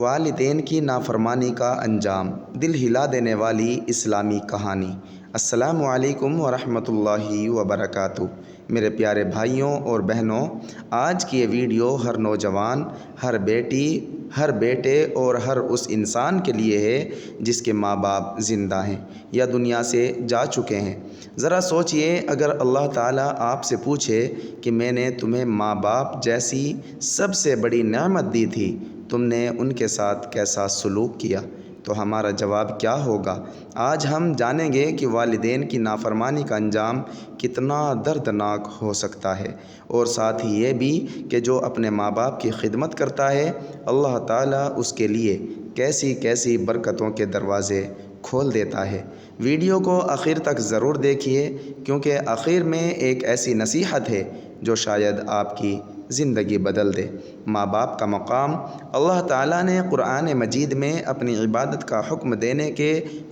والدین کی نافرمانی کا انجام، دل ہلا دینے والی اسلامی کہانی۔ السلام علیکم ورحمۃ اللہ وبرکاتہ۔ میرے پیارے بھائیوں اور بہنوں، آج کی یہ ویڈیو ہر نوجوان، ہر بیٹی، ہر بیٹے اور ہر اس انسان کے لیے ہے جس کے ماں باپ زندہ ہیں یا دنیا سے جا چکے ہیں۔ ذرا سوچئے، اگر اللہ تعالیٰ آپ سے پوچھے کہ میں نے تمہیں ماں باپ جیسی سب سے بڑی نعمت دی تھی، تم نے ان کے ساتھ کیسا سلوک کیا، تو ہمارا جواب کیا ہوگا؟ آج ہم جانیں گے کہ والدین کی نافرمانی کا انجام کتنا دردناک ہو سکتا ہے، اور ساتھ ہی یہ بھی کہ جو اپنے ماں باپ کی خدمت کرتا ہے، اللہ تعالیٰ اس کے لیے کیسی کیسی برکتوں کے دروازے کھول دیتا ہے۔ ویڈیو کو آخر تک ضرور دیکھیے، کیونکہ آخر میں ایک ایسی نصیحت ہے جو شاید آپ کی زندگی بدل دے۔ ماں باپ کا مقام۔ اللہ تعالیٰ نے قرآن مجید میں اپنی عبادت کا حکم دینے کے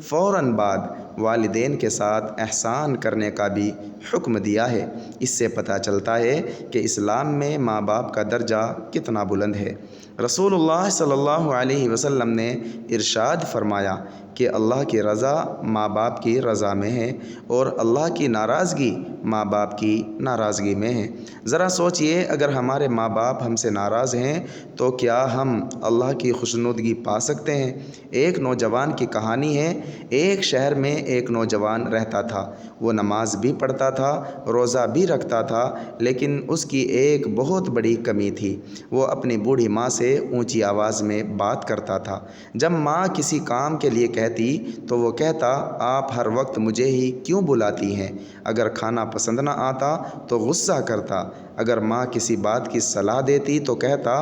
فوراً بعد والدین کے ساتھ احسان کرنے کا بھی حکم دیا ہے۔ اس سے پتہ چلتا ہے کہ اسلام میں ماں باپ کا درجہ کتنا بلند ہے۔ رسول اللہ صلی اللہ علیہ وسلم نے ارشاد فرمایا کہ اللہ کی رضا ماں باپ کی رضا میں ہے، اور اللہ کی ناراضگی ماں باپ کی ناراضگی میں ہے۔ ذرا سوچئے، اگر ہمارے ماں باپ ہم سے ناراض ہیں تو کیا ہم اللہ کی خوشنودگی پا سکتے ہیں؟ ایک نوجوان کی کہانی ہے۔ ایک شہر میں ایک نوجوان رہتا تھا۔ وہ نماز بھی پڑھتا تھا، روزہ بھی رکھتا تھا، لیکن اس کی ایک بہت بڑی کمی تھی۔ وہ اپنی بوڑھی ماں سے اونچی آواز میں بات کرتا تھا۔ جب ماں کسی کام کے لیے کہتی تو وہ کہتا، آپ ہر وقت مجھے ہی کیوں بلاتی ہیں؟ اگر کھانا پسند نہ آتا تو غصہ کرتا۔ اگر ماں کسی بات کی صلاح دیتی تو کہتا،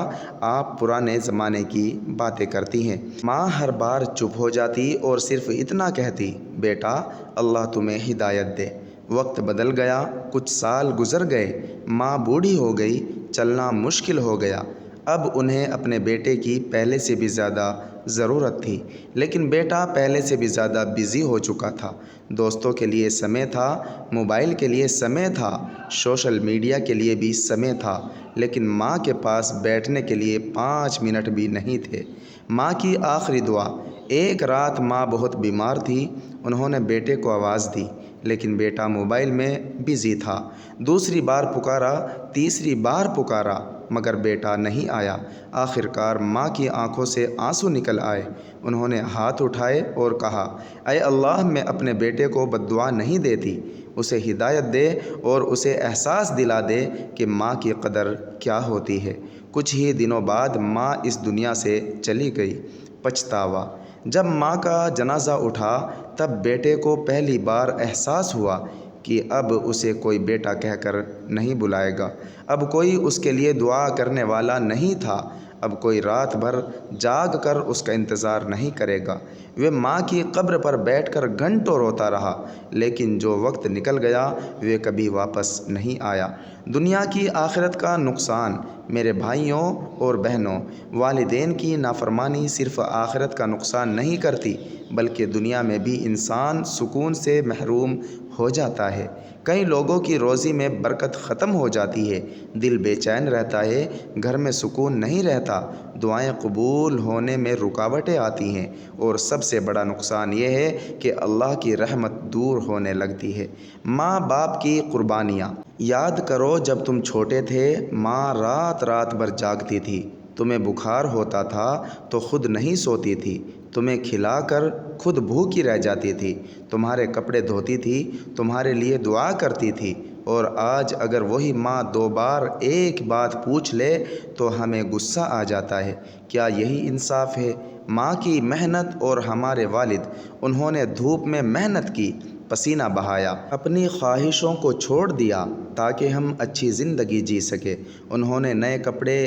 آپ پرانے زمانے کی باتیں کرتی ہیں۔ ماں ہر بار چپ ہو جاتی اور صرف اتنا کہتی، بیٹا اللہ تمہیں ہدایت دے۔ وقت بدل گیا، کچھ سال گزر گئے، ماں بوڑھی ہو گئی، چلنا مشکل ہو گیا۔ اب انہیں اپنے بیٹے کی پہلے سے بھی زیادہ ضرورت تھی، لیکن بیٹا پہلے سے بھی زیادہ بزی ہو چکا تھا۔ دوستوں کے لیے سمے تھا، موبائل کے لیے سمے تھا، سوشل میڈیا کے لیے بھی سمے تھا، لیکن ماں کے پاس بیٹھنے کے لیے 5 منٹ بھی نہیں تھے۔ ماں کی آخری دعا۔ ایک رات ماں بہت بیمار تھی۔ انہوں نے بیٹے کو آواز دی، لیکن بیٹا موبائل میں بزی تھا۔ دوسری بار پکارا، تیسری بار پکارا، مگر بیٹا نہیں آیا۔ آخر کار ماں کی آنکھوں سے آنسو نکل آئے۔ انہوں نے ہاتھ اٹھائے اور کہا، اے اللہ، میں اپنے بیٹے کو بد دعا نہیں دیتی، اسے ہدایت دے اور اسے احساس دلا دے کہ ماں کی قدر کیا ہوتی ہے۔ کچھ ہی دنوں بعد ماں اس دنیا سے چلی گئی۔ پچھتاوا۔ جب ماں کا جنازہ اٹھا تب بیٹے کو پہلی بار احساس ہوا کہ اب اسے کوئی بیٹا کہہ کر نہیں بلائے گا، اب کوئی اس کے لیے دعا کرنے والا نہیں تھا، اب کوئی رات بھر جاگ کر اس کا انتظار نہیں کرے گا۔ وہ ماں کی قبر پر بیٹھ کر گھنٹوں روتا رہا، لیکن جو وقت نکل گیا وہ کبھی واپس نہیں آیا۔ دنیا کی آخرت کا نقصان۔ میرے بھائیوں اور بہنوں، والدین کی نافرمانی صرف آخرت کا نقصان نہیں کرتی، بلکہ دنیا میں بھی انسان سکون سے محروم ہو جاتا ہے۔ کئی لوگوں کی روزی میں برکت ختم ہو جاتی ہے، دل بے چین رہتا ہے، گھر میں سکون نہیں رہتا، دعائیں قبول ہونے میں رکاوٹیں آتی ہیں، اور سب سے بڑا نقصان یہ ہے کہ اللہ کی رحمت دور ہونے لگتی ہے۔ ماں باپ کی قربانیاں۔ یاد کرو، جب تم چھوٹے تھے، ماں رات رات بھر جاگتی تھی، تمہیں بخار ہوتا تھا تو خود نہیں سوتی تھی، تمہیں کھلا کر خود بھوکی رہ جاتی تھی، تمہارے کپڑے دھوتی تھی، تمہارے لیے دعا کرتی تھی، اور آج اگر وہی ماں 2 بار ایک بات پوچھ لے تو ہمیں غصہ آ جاتا ہے۔ کیا یہی انصاف ہے؟ ماں کی محنت اور ہمارے والد، انہوں نے دھوپ میں محنت کی، پسینہ بہایا، اپنی خواہشوں کو چھوڑ دیا تاکہ ہم اچھی زندگی جی سکیں۔ انہوں نے نئے کپڑے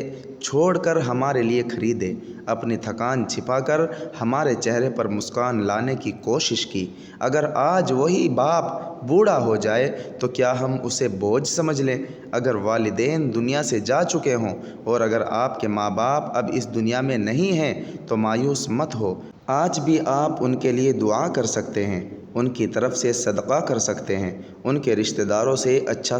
چھوڑ کر ہمارے لیے خریدے، اپنی تھکان چھپا کر ہمارے چہرے پر مسکان لانے کی کوشش کی۔ اگر آج وہی باپ بوڑھا ہو جائے تو کیا ہم اسے بوجھ سمجھ لیں؟ اگر والدین دنیا سے جا چکے ہوں اور اگر آپ کے ماں باپ اب اس دنیا میں نہیں ہیں تو مایوس مت ہو۔ آج بھی آپ ان کے لیے دعا کر سکتے ہیں، ان کی طرف سے صدقہ کر سکتے ہیں، ان کے رشتہ داروں سے اچھا